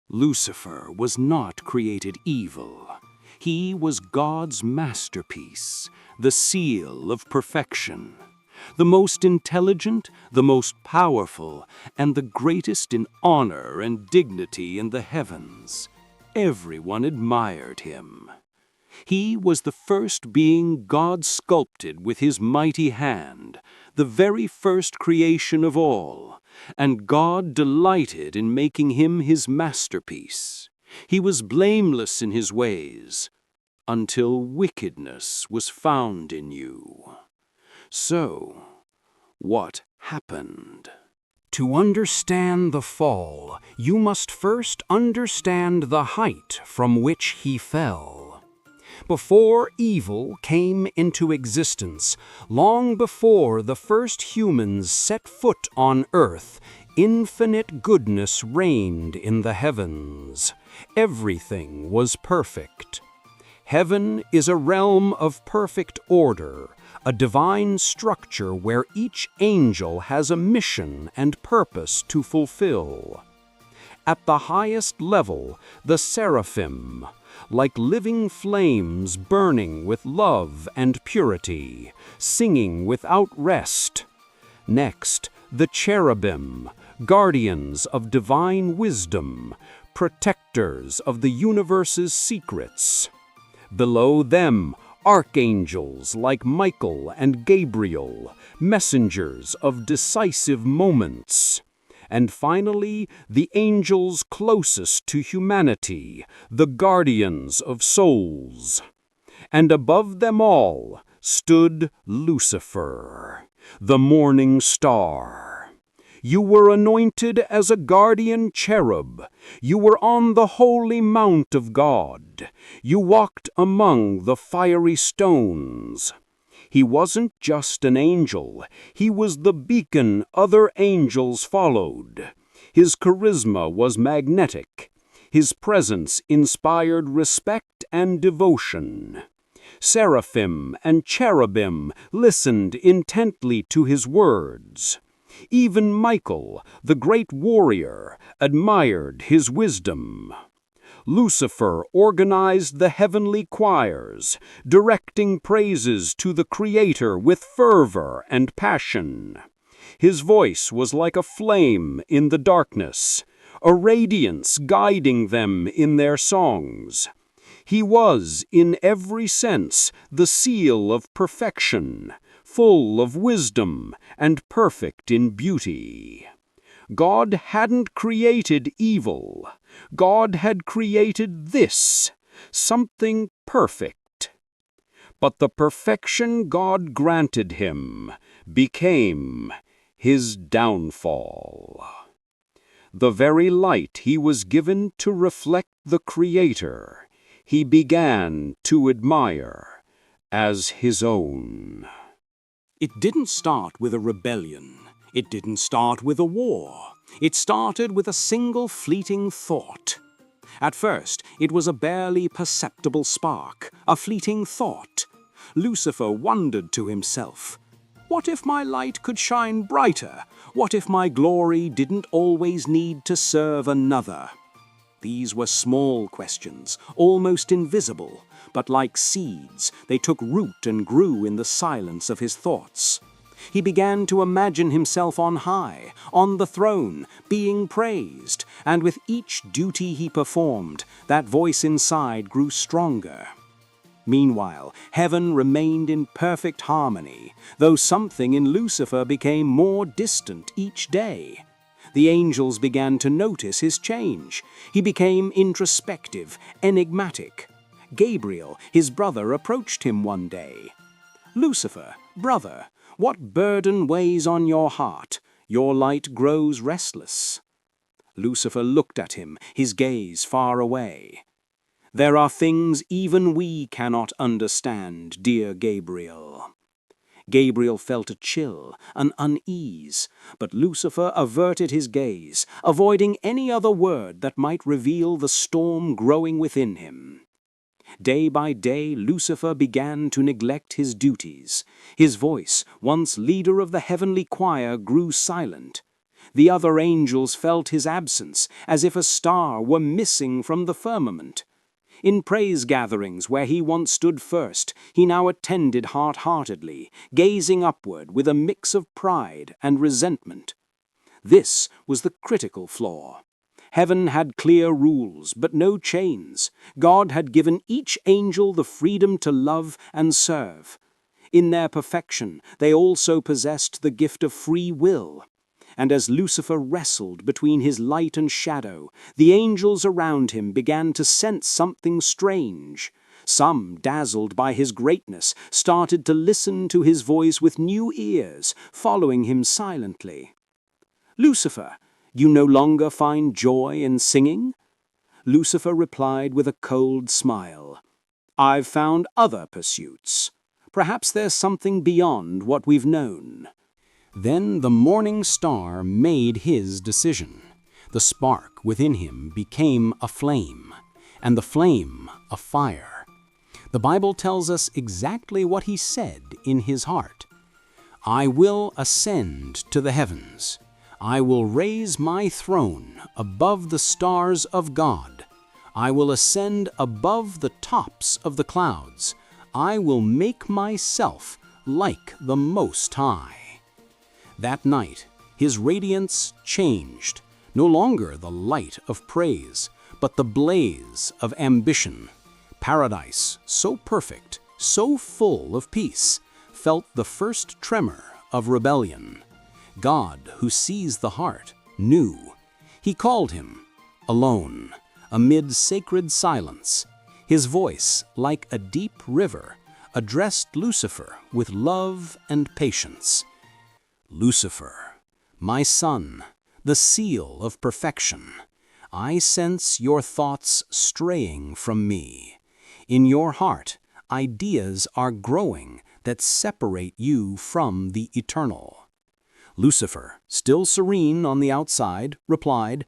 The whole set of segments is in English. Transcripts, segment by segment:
Lucifer was not created evil. He was God's masterpiece, the seal of perfection. The most intelligent, the most powerful, and the greatest in honor and dignity in the heavens. Everyone admired him. He was the first being God sculpted with his mighty hand, the very first creation of all, and God delighted in making him his masterpiece. He was blameless in his ways, until wickedness was found in you. So, what happened? To understand the fall, you must first understand the height from which he fell. Before evil came into existence, long before the first humans set foot on earth, infinite goodness reigned in the heavens. Everything was perfect. Heaven is a realm of perfect order, a divine structure where each angel has a mission and purpose to fulfill. At the highest level, the seraphim, like living flames burning with love and purity, singing without rest. Next, the cherubim, guardians of divine wisdom, protectors of the universe's secrets. Below them, archangels like Michael and Gabriel, messengers of decisive moments. And finally, the angels closest to humanity, the guardians of souls. And above them all stood Lucifer, the morning star. You were anointed as a guardian cherub. You were on the holy mount of God. You walked among the fiery stones. He wasn't just an angel. He was the beacon other angels followed. His charisma was magnetic. His presence inspired respect and devotion. Seraphim and cherubim listened intently to his words. Even Michael, the great warrior, admired his wisdom. Lucifer organized the heavenly choirs, directing praises to the Creator with fervor and passion. His voice was like a flame in the darkness, a radiance guiding them in their songs. He was, in every sense, the seal of perfection, full of wisdom and perfect in beauty. God hadn't created evil. God had created this, something perfect. But the perfection God granted him became his downfall. The very light he was given to reflect the Creator, he began to admire as his own. It didn't start with a rebellion. It didn't start with a war. It started with a single fleeting thought. At first, it was a barely perceptible spark, a fleeting thought. Lucifer wondered to himself, what if my light could shine brighter? What if my glory didn't always need to serve another? These were small questions, almost invisible, but like seeds, they took root and grew in the silence of his thoughts. He began to imagine himself on high, on the throne, being praised, and with each duty he performed, that voice inside grew stronger. Meanwhile, heaven remained in perfect harmony, though something in Lucifer became more distant each day. The angels began to notice his change. He became introspective, enigmatic. Gabriel, his brother, approached him one day. "Lucifer, brother, what burden weighs on your heart? Your light grows restless." Lucifer looked at him, his gaze far away. "There are things even we cannot understand, dear Gabriel." Gabriel felt a chill, an unease, but Lucifer averted his gaze, avoiding any other word that might reveal the storm growing within him. Day by day, Lucifer began to neglect his duties. His voice, once leader of the heavenly choir, grew silent. The other angels felt his absence, as if a star were missing from the firmament. In praise gatherings where he once stood first, he now attended heart-heartedly, gazing upward with a mix of pride and resentment. This was the critical flaw. Heaven had clear rules, but no chains. God had given each angel the freedom to love and serve. In their perfection, they also possessed the gift of free will. And as Lucifer wrestled between his light and shadow, the angels around him began to sense something strange. Some, dazzled by his greatness, started to listen to his voice with new ears, following him silently. "Lucifer, you no longer find joy in singing?" Lucifer replied with a cold smile. "I've found other pursuits. Perhaps there's something beyond what we've known." Then the morning star made his decision. The spark within him became a flame, and the flame a fire. The Bible tells us exactly what he said in his heart. "I will ascend to the heavens. I will raise my throne above the stars of God. I will ascend above the tops of the clouds. I will make myself like the Most High." That night, his radiance changed, no longer the light of praise, but the blaze of ambition. Paradise, so perfect, so full of peace, felt the first tremor of rebellion. God, who sees the heart, knew. He called him, alone, amid sacred silence. His voice, like a deep river, addressed Lucifer with love and patience. "Lucifer, my son, the seal of perfection, I sense your thoughts straying from me. In your heart, ideas are growing that separate you from the eternal." Lucifer, still serene on the outside, replied,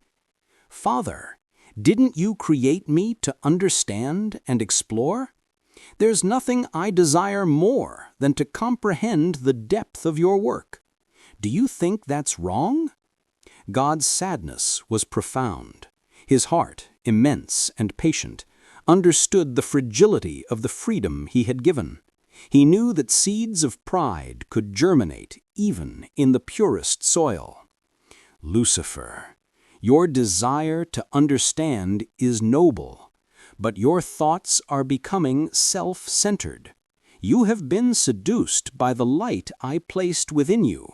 "Father, didn't you create me to understand and explore? There's nothing I desire more than to comprehend the depth of your work. Do you think that's wrong?" God's sadness was profound. His heart, immense and patient, understood the fragility of the freedom he had given. He knew that seeds of pride could germinate even in the purest soil. "Lucifer, your desire to understand is noble, but your thoughts are becoming self-centered. You have been seduced by the light I placed within you.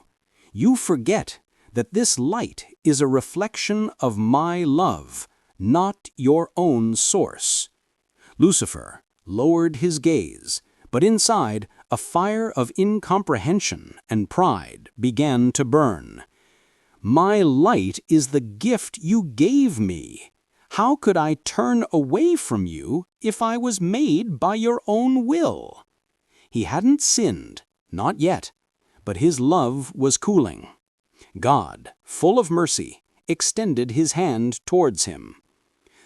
You forget that this light is a reflection of my love, not your own source." Lucifer lowered his gaze, but inside, a fire of incomprehension and pride began to burn. "My light is the gift you gave me. How could I turn away from you if I was made by your own will?" He hadn't sinned, not yet, but his love was cooling. God, full of mercy, extended his hand towards him.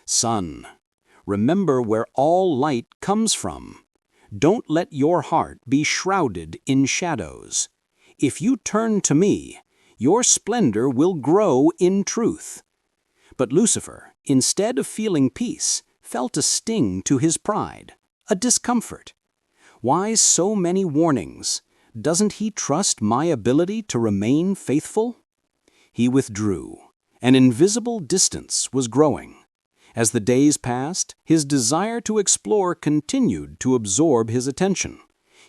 "Son, remember where all light comes from. Don't let your heart be shrouded in shadows. If you turn to me, your splendor will grow in truth." But Lucifer, instead of feeling peace, felt a sting to his pride, a discomfort. Why so many warnings? Doesn't he trust my ability to remain faithful? He withdrew. An invisible distance was growing. As the days passed, his desire to explore continued to absorb his attention.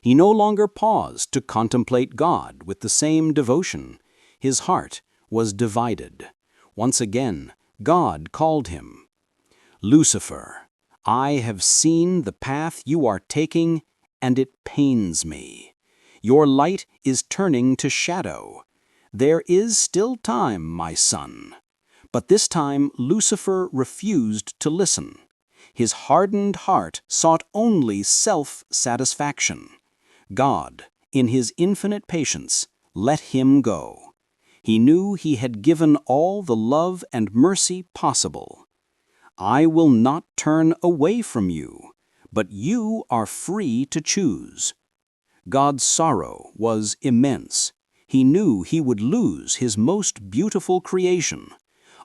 He no longer paused to contemplate God with the same devotion. His heart was divided. Once again, God called him. "Lucifer, I have seen the path you are taking, and it pains me. Your light is turning to shadow. There is still time, my son." But this time Lucifer refused to listen. His hardened heart sought only self-satisfaction. God, in his infinite patience, let him go. He knew he had given all the love and mercy possible. "I will not turn away from you, but you are free to choose." God's sorrow was immense. He knew he would lose his most beautiful creation.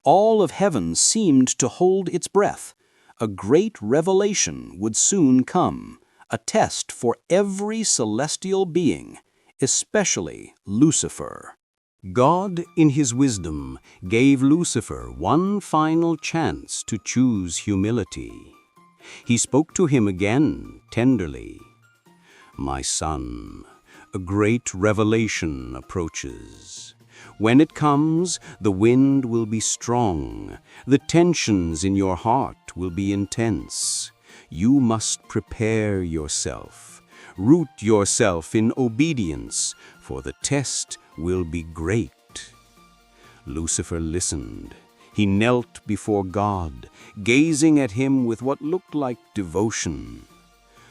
All of heaven seemed to hold its breath. A great revelation would soon come, a test for every celestial being, especially Lucifer. God, in his wisdom, gave Lucifer one final chance to choose humility. He spoke to him again tenderly. "My son, a great revelation approaches. When it comes, the wind will be strong. The tensions in your heart will be intense. You must prepare yourself. Root yourself in obedience, for the test will be great." Lucifer listened. He knelt before God, gazing at him with what looked like devotion.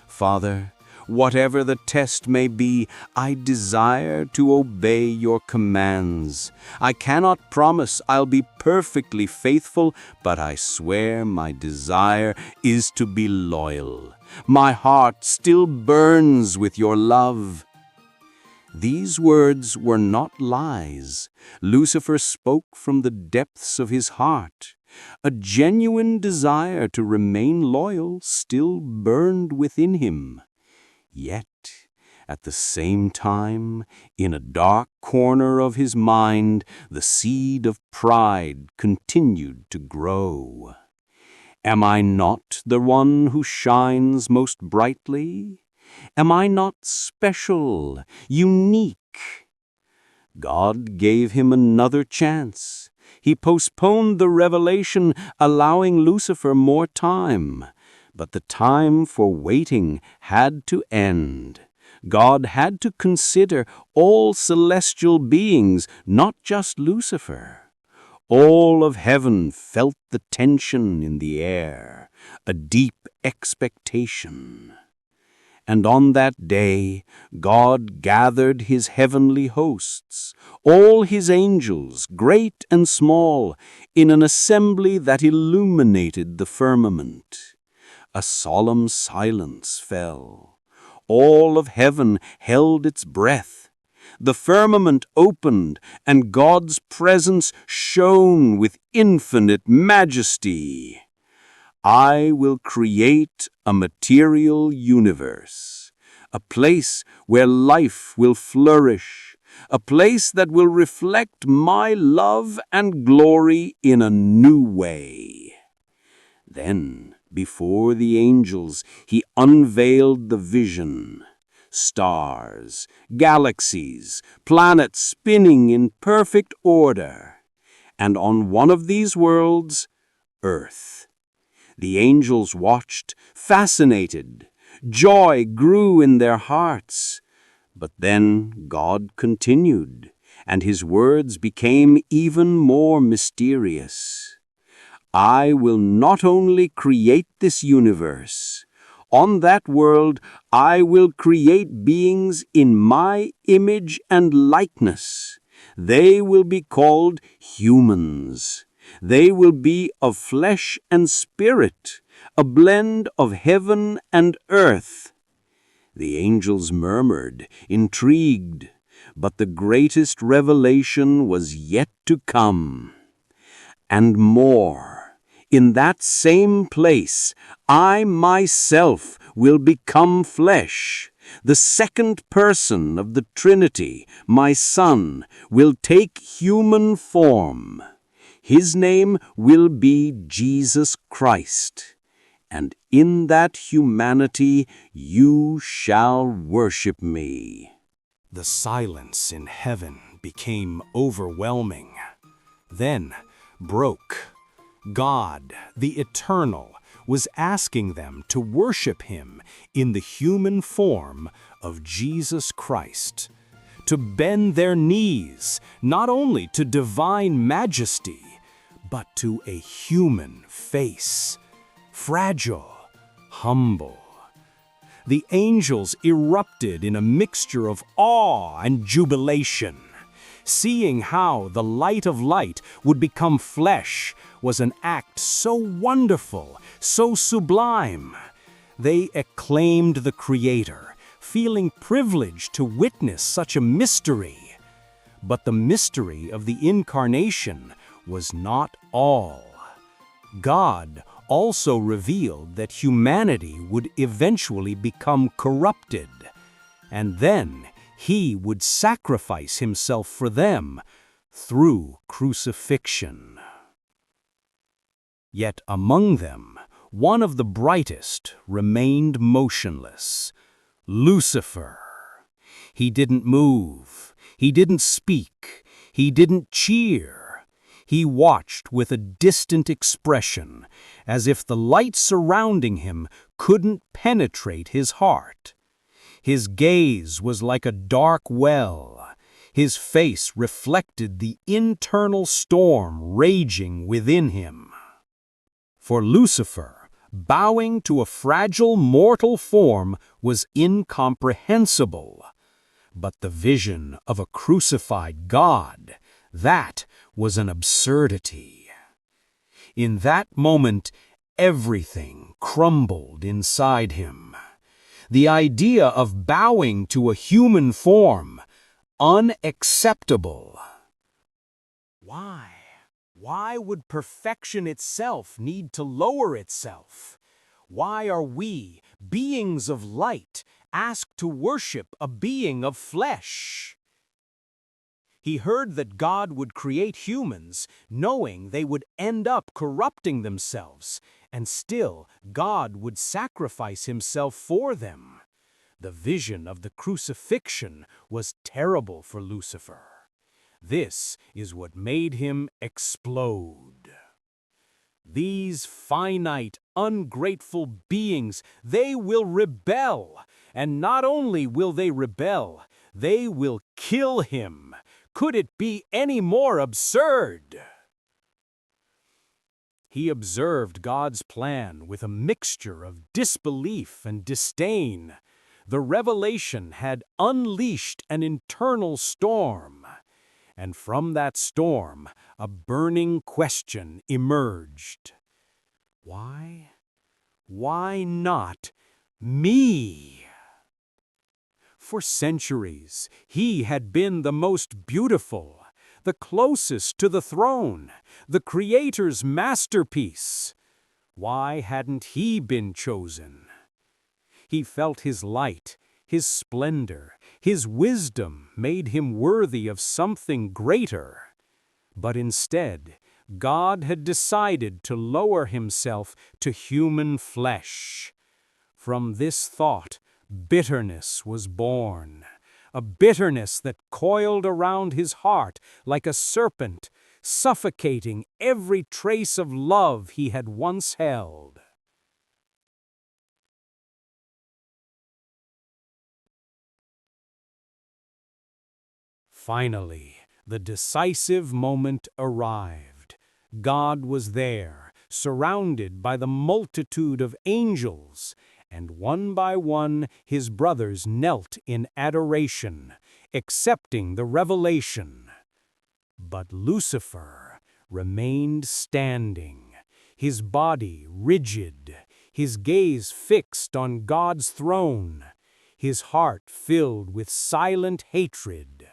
"Father, whatever the test may be, I desire to obey your commands. I cannot promise I'll be perfectly faithful, but I swear my desire is to be loyal. My heart still burns with your love." These words were not lies. Lucifer spoke from the depths of his heart. A genuine desire to remain loyal still burned within him. Yet, at the same time, in a dark corner of his mind, the seed of pride continued to grow. Am I not the one who shines most brightly? Am I not special, unique? God gave him another chance. He postponed the revelation, allowing Lucifer more time. But the time for waiting had to end. God had to consider all celestial beings, not just Lucifer. All of heaven felt the tension in the air, a deep expectation. And on that day, God gathered his heavenly hosts, all his angels, great and small, in an assembly that illuminated the firmament. A solemn silence fell. All of heaven held its breath. The firmament opened, and God's presence shone with infinite majesty. "I will create a material universe, a place where life will flourish, a place that will reflect my love and glory in a new way." Then, before the angels, he unveiled the vision. Stars, galaxies, planets spinning in perfect order. And on one of these worlds, Earth. The angels watched, fascinated. Joy grew in their hearts. But then God continued, and his words became even more mysterious. "I will not only create this universe. On that world, I will create beings in my image and likeness. They will be called humans. They will be of flesh and spirit, a blend of heaven and earth." The angels murmured, intrigued, but the greatest revelation was yet to come. And more, in that same place, I myself will become flesh. The second person of the Trinity, my Son, will take human form. His name will be Jesus Christ. And in that humanity you shall worship me. The silence in heaven became overwhelming. Then broke. God, the Eternal, was asking them to worship him in the human form of Jesus Christ, to bend their knees not only to divine majesty, but to a human face, fragile, humble. The angels erupted in a mixture of awe and jubilation. Seeing how the light of light would become flesh was an act so wonderful, so sublime. They acclaimed the Creator, feeling privileged to witness such a mystery. But the mystery of the incarnation was not all. God also revealed that humanity would eventually become corrupted, and then he would sacrifice himself for them through crucifixion. Yet among them, one of the brightest remained motionless, Lucifer. He didn't move, he didn't speak, he didn't cheer. He watched with a distant expression, as if the light surrounding him couldn't penetrate his heart. His gaze was like a dark well. His face reflected the internal storm raging within him. For Lucifer, bowing to a fragile mortal form was incomprehensible. But the vision of a crucified God, that was an absurdity. In that moment, everything crumbled inside him. The idea of bowing to a human form, unacceptable. Why? Why would perfection itself need to lower itself? Why are we, beings of light, asked to worship a being of flesh? He heard that God would create humans, knowing they would end up corrupting themselves, and still God would sacrifice himself for them. The vision of the crucifixion was terrible for Lucifer. This is what made him explode. These finite, ungrateful beings, they will rebel. And not only will they rebel, they will kill him. Could it be any more absurd? He observed God's plan with a mixture of disbelief and disdain. The revelation had unleashed an internal storm. And from that storm, a burning question emerged. Why? Why not me? For centuries, he had been the most beautiful, the closest to the throne, the Creator's masterpiece. Why hadn't he been chosen? He felt his light, his splendor, his wisdom made him worthy of something greater. But instead, God had decided to lower himself to human flesh. From this thought, bitterness was born, a bitterness that coiled around his heart like a serpent, suffocating every trace of love he had once held. Finally, the decisive moment arrived. God was there, surrounded by the multitude of angels, and one by one his brothers knelt in adoration, accepting the revelation. But Lucifer remained standing, his body rigid, his gaze fixed on God's throne, his heart filled with silent hatred.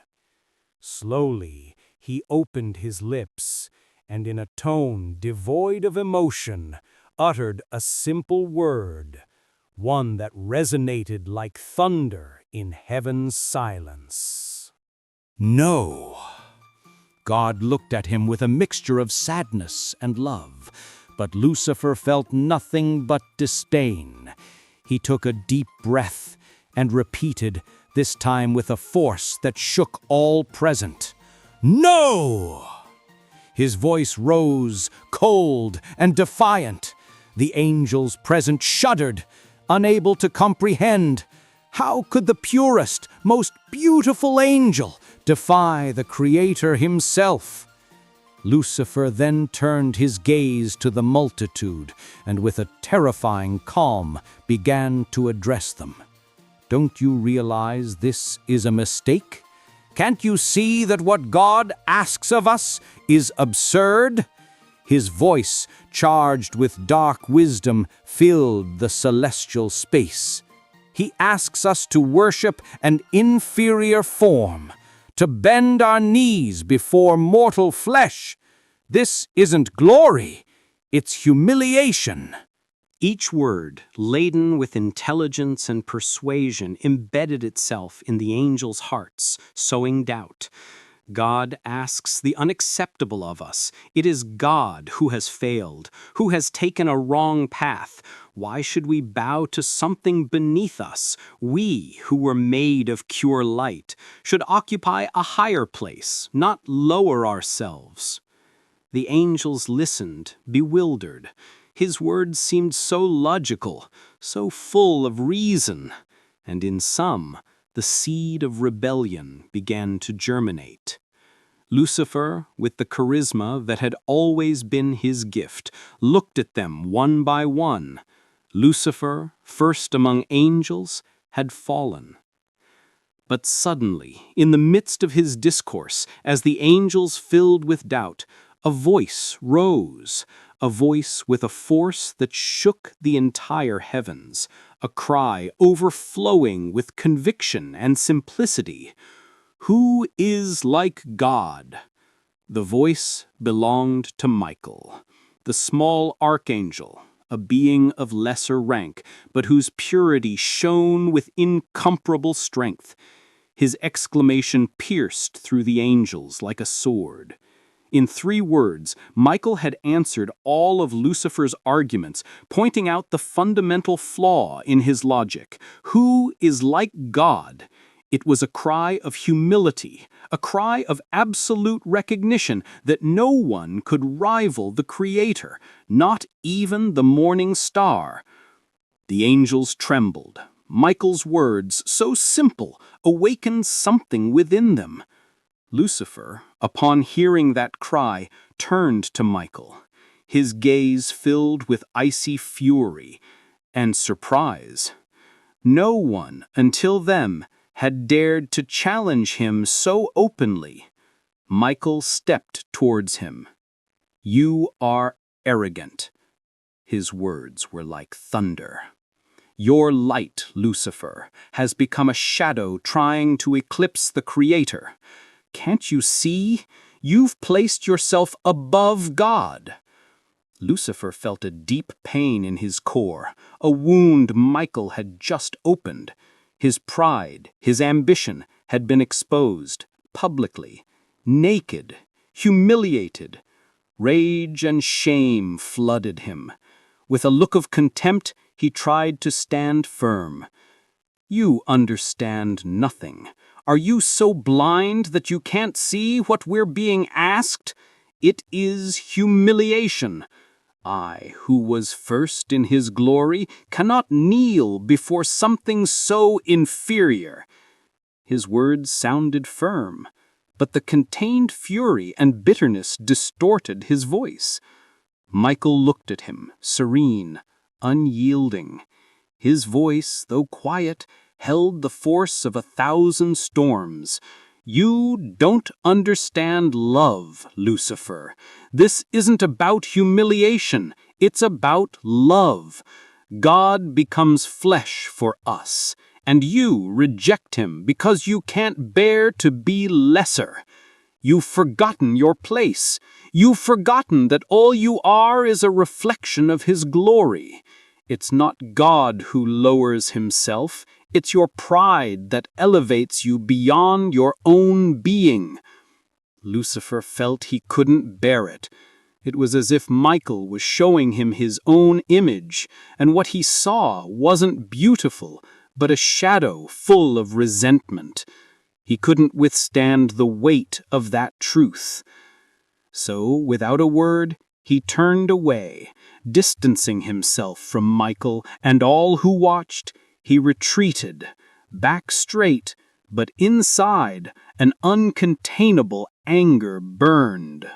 Slowly, he opened his lips, and in a tone devoid of emotion, uttered a simple word, one that resonated like thunder in heaven's silence. No. God looked at him with a mixture of sadness and love, but Lucifer felt nothing but disdain. He took a deep breath and repeated, this time with a force that shook all present, "No!" His voice rose, cold and defiant. The angels present shuddered, unable to comprehend. How could the purest, most beautiful angel defy the Creator himself? Lucifer then turned his gaze to the multitude and with a terrifying calm began to address them. Don't you realize this is a mistake? Can't you see that what God asks of us is absurd? His voice, charged with dark wisdom, filled the celestial space. He asks us to worship an inferior form, to bend our knees before mortal flesh. This isn't glory, it's humiliation." Each word, laden with intelligence and persuasion, embedded itself in the angels' hearts, sowing doubt. God asks the unacceptable of us. It is God who has failed, who has taken a wrong path. Why should we bow to something beneath us? We, who were made of pure light, should occupy a higher place, not lower ourselves. The angels listened, bewildered. His words seemed so logical, so full of reason, and in some, the seed of rebellion began to germinate. Lucifer, with the charisma that had always been his gift, looked at them one by one. Lucifer, first among angels, had fallen. But suddenly, in the midst of his discourse, as the angels filled with doubt, a voice rose, a voice with a force that shook the entire heavens, a cry overflowing with conviction and simplicity. "Who is like God?" The voice belonged to Michael, the small archangel, a being of lesser rank, but whose purity shone with incomparable strength. His exclamation pierced through the angels like a sword. In 3 words, Michael had answered all of Lucifer's arguments, pointing out the fundamental flaw in his logic. Who is like God? It was a cry of humility, a cry of absolute recognition that no one could rival the Creator, not even the morning star. The angels trembled. Michael's words, so simple, awakened something within them. Lucifer, upon hearing that cry, turned to Michael, his gaze filled with icy fury and surprise. No one, until then, had dared to challenge him so openly. Michael stepped towards him. "You are arrogant." His words were like thunder. "Your light, Lucifer, has become a shadow trying to eclipse the Creator. Can't you see? You've placed yourself above God." Lucifer felt a deep pain in his core, a wound Michael had just opened. His pride, his ambition, had been exposed, publicly, naked, humiliated. Rage and shame flooded him. With a look of contempt, he tried to stand firm. "You understand nothing. Are you so blind that you can't see what we're being asked? It is humiliation. I, who was first in his glory, cannot kneel before something so inferior." His words sounded firm, but the contained fury and bitterness distorted his voice. Michael looked at him, serene, unyielding. His voice, though quiet, held the force of 1,000 storms. "You don't understand love, Lucifer. This isn't about humiliation, it's about love. God becomes flesh for us, and you reject him because you can't bear to be lesser. You've forgotten your place. You've forgotten that all you are is a reflection of his glory. It's not God who lowers himself, it's your pride that elevates you beyond your own being." Lucifer felt he couldn't bear it. It was as if Michael was showing him his own image, and what he saw wasn't beautiful, but a shadow full of resentment. He couldn't withstand the weight of that truth. So, without a word, he turned away, distancing himself from Michael and all who watched. He retreated, back straight, but inside an uncontainable anger burned.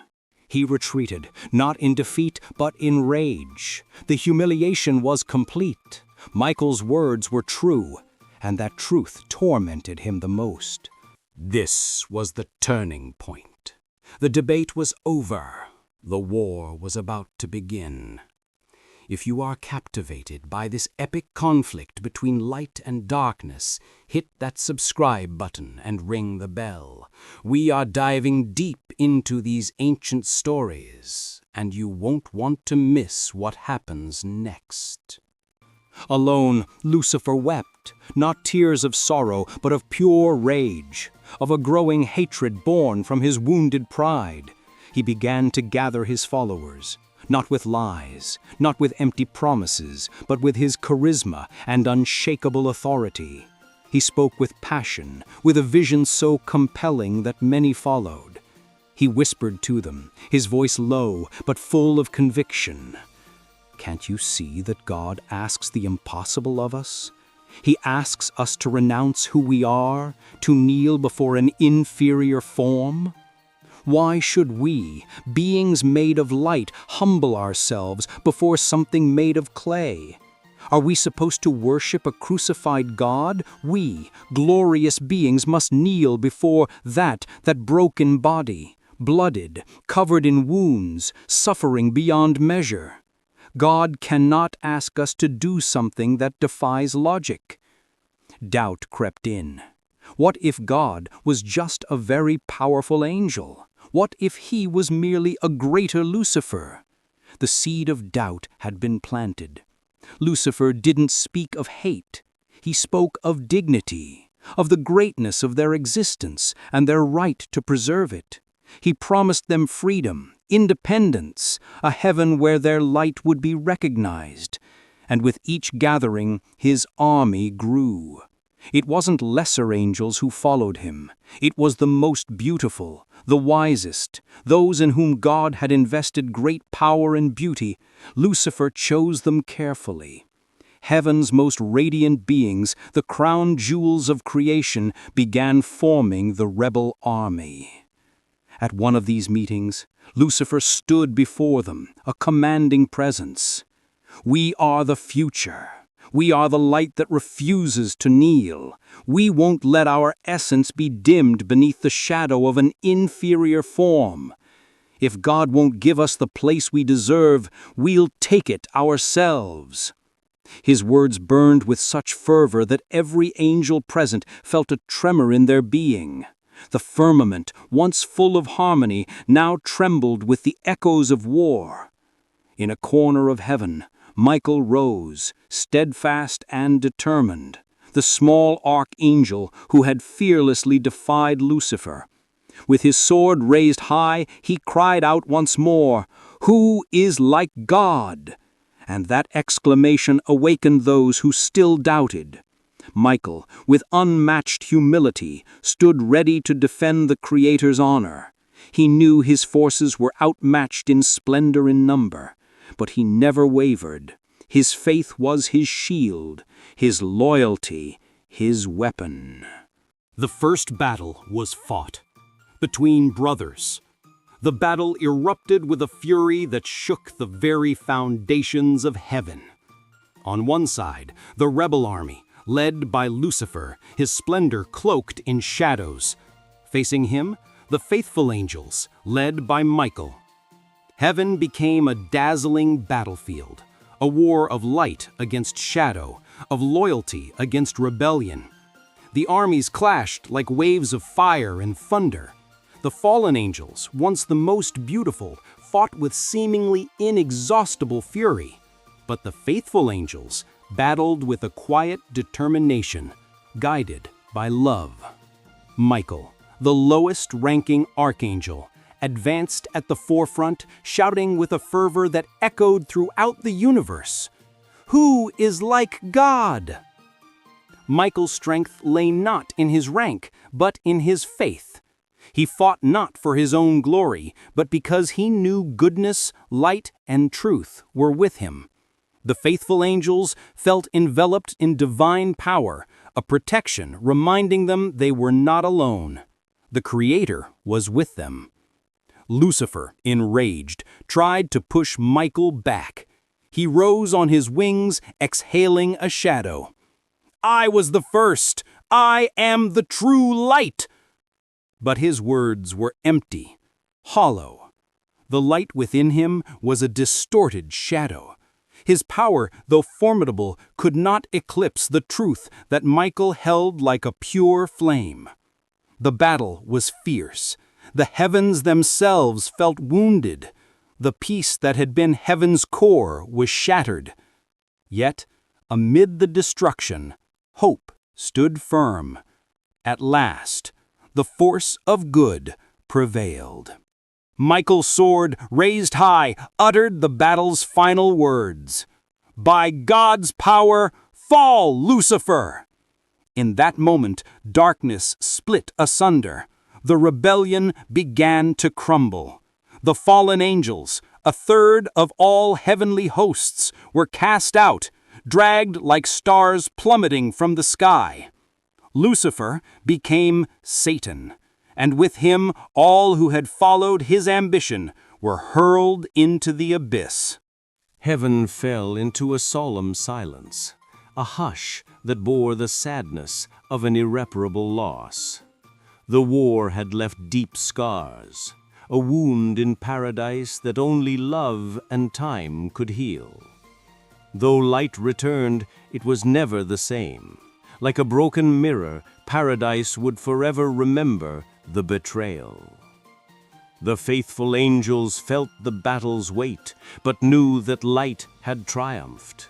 He retreated, not in defeat, but in rage. The humiliation was complete. Michael's words were true, and that truth tormented him the most. This was the turning point. The debate was over. The war was about to begin. If you are captivated by this epic conflict between light and darkness, hit that subscribe button and ring the bell. We are diving deep into these ancient stories, and you won't want to miss what happens next. Alone, Lucifer wept, not tears of sorrow, but of pure rage, of a growing hatred born from his wounded pride. He began to gather his followers, not with lies, not with empty promises, but with his charisma and unshakable authority. He spoke with passion, with a vision so compelling that many followed. He whispered to them, his voice low but full of conviction. Can't you see that God asks the impossible of us? He asks us to renounce who we are, to kneel before an inferior form. Why should we, beings made of light, humble ourselves before something made of clay? Are we supposed to worship a crucified God? We, glorious beings, must kneel before that broken body, blooded, covered in wounds, suffering beyond measure. God cannot ask us to do something that defies logic. Doubt crept in. What if God was just a very powerful angel? What if he was merely a greater Lucifer? The seed of doubt had been planted. Lucifer didn't speak of hate. He spoke of dignity, of the greatness of their existence and their right to preserve it. He promised them freedom, independence, a heaven where their light would be recognized. And with each gathering, his army grew. It wasn't lesser angels who followed him. It was the most beautiful, the wisest, those in whom God had invested great power and beauty. Lucifer chose them carefully. Heaven's most radiant beings, the crown jewels of creation, began forming the rebel army. At one of these meetings, Lucifer stood before them, a commanding presence. We are the future. We are the light that refuses to kneel. We won't let our essence be dimmed beneath the shadow of an inferior form. If God won't give us the place we deserve, we'll take it ourselves. His words burned with such fervor that every angel present felt a tremor in their being. The firmament, once full of harmony, now trembled with the echoes of war. In a corner of heaven, Michael rose, steadfast and determined, the small archangel who had fearlessly defied Lucifer. With his sword raised high, he cried out once more, "Who is like God?" And that exclamation awakened those who still doubted. Michael, with unmatched humility, stood ready to defend the Creator's honor. He knew his forces were outmatched in splendor and number, but he never wavered. His faith was his shield, his loyalty his weapon. The first battle was fought between brothers. The battle erupted with a fury that shook the very foundations of heaven. On one side, the rebel army, led by Lucifer, his splendor cloaked in shadows. Facing him, the faithful angels, led by Michael. Heaven became a dazzling battlefield, a war of light against shadow, of loyalty against rebellion. The armies clashed like waves of fire and thunder. The fallen angels, once the most beautiful, fought with seemingly inexhaustible fury. But the faithful angels battled with a quiet determination, guided by love. Michael, the lowest-ranking archangel, advanced at the forefront, shouting with a fervor that echoed throughout the universe, "Who is like God?" Michael's strength lay not in his rank, but in his faith. He fought not for his own glory, but because he knew goodness, light, and truth were with him. The faithful angels felt enveloped in divine power, a protection reminding them they were not alone. The Creator was with them. Lucifer, enraged, tried to push Michael back. He rose on his wings, exhaling a shadow. "I was the first! I am the true light!" But his words were empty, hollow. The light within him was a distorted shadow. His power, though formidable, could not eclipse the truth that Michael held like a pure flame. The battle was fierce. The heavens themselves felt wounded. The peace that had been heaven's core was shattered. Yet, amid the destruction, hope stood firm. At last, the force of good prevailed. Michael's sword, raised high, uttered the battle's final words. "By God's power, fall, Lucifer!" In that moment, darkness split asunder. The rebellion began to crumble. The fallen angels, a third of all heavenly hosts, were cast out, dragged like stars plummeting from the sky. Lucifer became Satan, and with him all who had followed his ambition were hurled into the abyss. Heaven fell into a solemn silence, a hush that bore the sadness of an irreparable loss. The war had left deep scars, a wound in paradise that only love and time could heal. Though light returned, it was never the same. Like a broken mirror, paradise would forever remember the betrayal. The faithful angels felt the battle's weight, but knew that light had triumphed.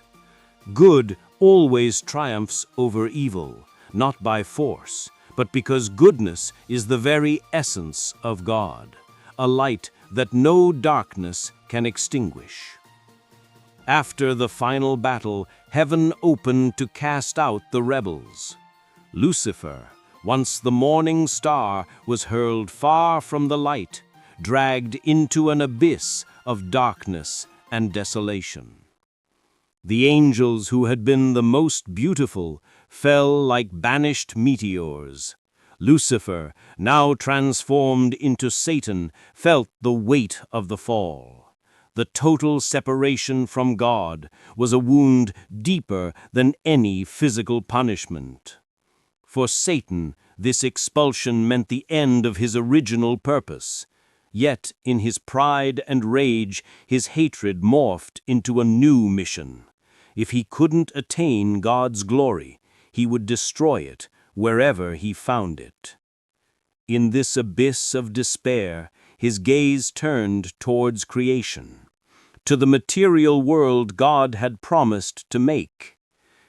Good always triumphs over evil, not by force, but because goodness is the very essence of God, a light that no darkness can extinguish. After the final battle, heaven opened to cast out the rebels. Lucifer, once the morning star, was hurled far from the light, dragged into an abyss of darkness and desolation. The angels who had been the most beautiful fell like banished meteors. Lucifer, now transformed into Satan, felt the weight of the fall. The total separation from God was a wound deeper than any physical punishment. For Satan, this expulsion meant the end of his original purpose. Yet, in his pride and rage, his hatred morphed into a new mission. If he couldn't attain God's glory, he would destroy it wherever he found it. In this abyss of despair, his gaze turned towards creation, to the material world God had promised to make.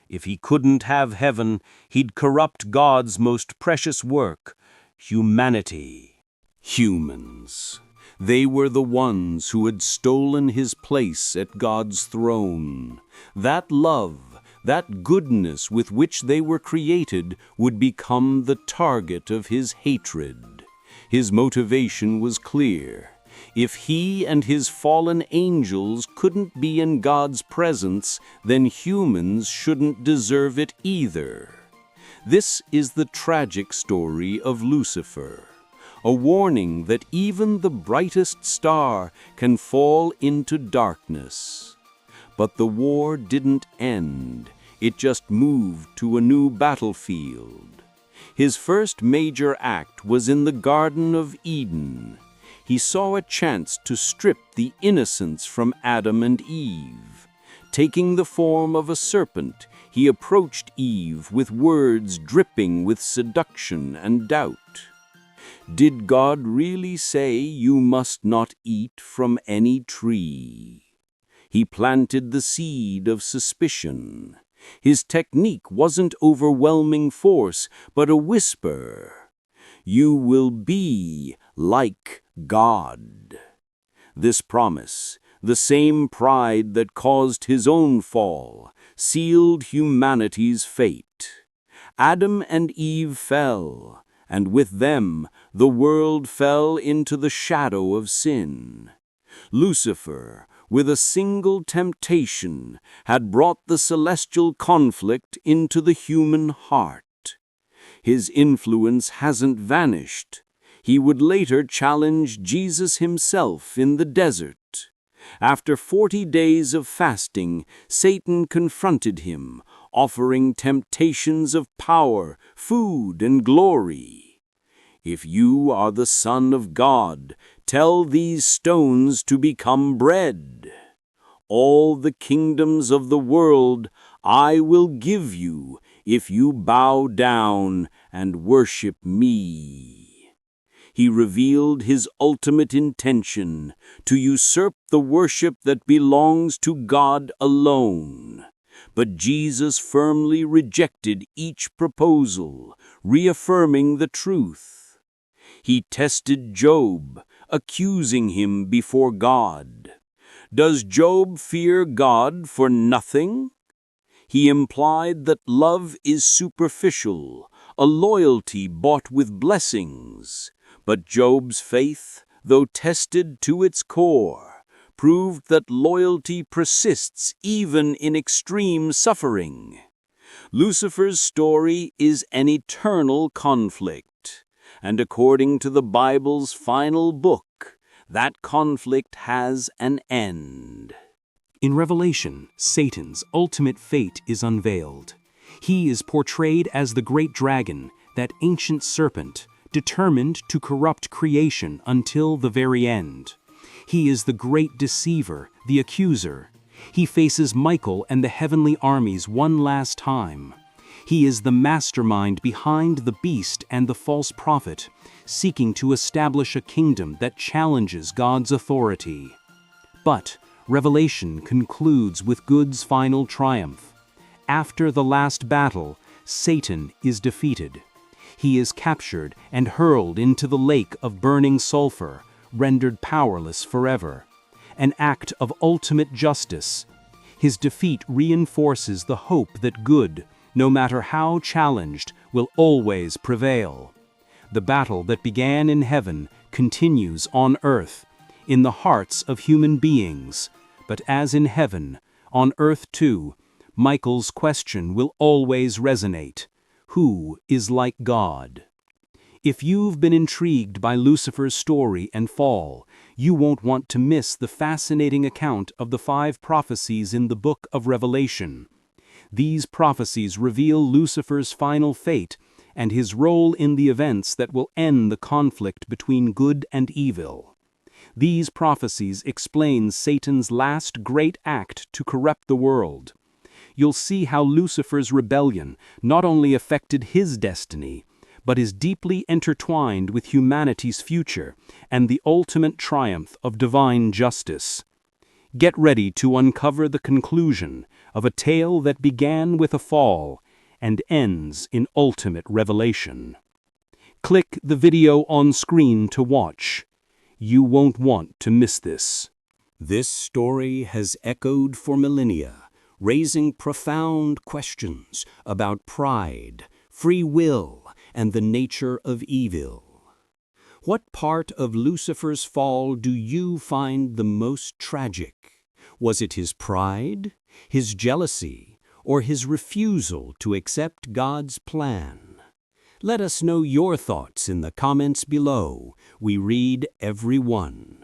If he couldn't have heaven, he'd corrupt God's most precious work, humanity. Humans. They were the ones who had stolen his place at God's throne. That love, that goodness with which they were created, would become the target of his hatred. His motivation was clear. If he and his fallen angels couldn't be in God's presence, then humans shouldn't deserve it either. This is the tragic story of Lucifer, a warning that even the brightest star can fall into darkness. But the war didn't end. It just moved to a new battlefield. His first major act was in the Garden of Eden. He saw a chance to strip the innocence from Adam and Eve. Taking the form of a serpent, he approached Eve with words dripping with seduction and doubt. Did God really say you must not eat from any tree? He planted the seed of suspicion. His technique wasn't overwhelming force, but a whisper. You will be like God. This promise, the same pride that caused his own fall, sealed humanity's fate. Adam and Eve fell, and with them the world fell into the shadow of sin. Lucifer, with a single temptation, had brought the celestial conflict into the human heart. His influence hasn't vanished. He would later challenge Jesus himself in the desert. After 40 days of fasting, Satan confronted him, offering temptations of power, food, and glory. If you are the Son of God, tell these stones to become bread. all the kingdoms of the world I will give you if you bow down and worship me. He revealed his ultimate intention to usurp the worship that belongs to God alone. But Jesus firmly rejected each proposal, reaffirming the truth. He tested Job, accusing him before God. Does Job fear God for nothing? He implied that love is superficial, a loyalty bought with blessings. But Job's faith, though tested to its core, proved that loyalty persists even in extreme suffering. Lucifer's story is an eternal conflict, and according to the Bible's final book, that conflict has an end. In Revelation, Satan's ultimate fate is unveiled. He is portrayed as the great dragon, that ancient serpent, determined to corrupt creation until the very end. He is the great deceiver, the accuser. He faces Michael and the heavenly armies one last time. He is the mastermind behind the beast and the false prophet, seeking to establish a kingdom that challenges God's authority. But Revelation concludes with good's final triumph. After the last battle, Satan is defeated. He is captured and hurled into the lake of burning sulfur, rendered powerless forever. An act of ultimate justice. His defeat reinforces the hope that good, no matter how challenged, will always prevail. The battle that began in heaven continues on earth, in the hearts of human beings. But as in heaven, on earth too, Michael's question will always resonate. Who is like God? If you've been intrigued by Lucifer's story and fall, you won't want to miss the fascinating account of the 5 prophecies in the book of Revelation. These prophecies reveal Lucifer's final fate and his role in the events that will end the conflict between good and evil. These prophecies explain Satan's last great act to corrupt the world. You'll see how Lucifer's rebellion not only affected his destiny, but is deeply intertwined with humanity's future and the ultimate triumph of divine justice. Get ready to uncover the conclusion of a tale that began with a fall and ends in ultimate revelation. Click the video on screen to watch. You won't want to miss this. This story has echoed for millennia, raising profound questions about pride, free will, and the nature of evil. What part of Lucifer's fall do you find the most tragic? Was it his pride, his jealousy, or his refusal to accept God's plan? Let us know your thoughts in the comments below. We read every one.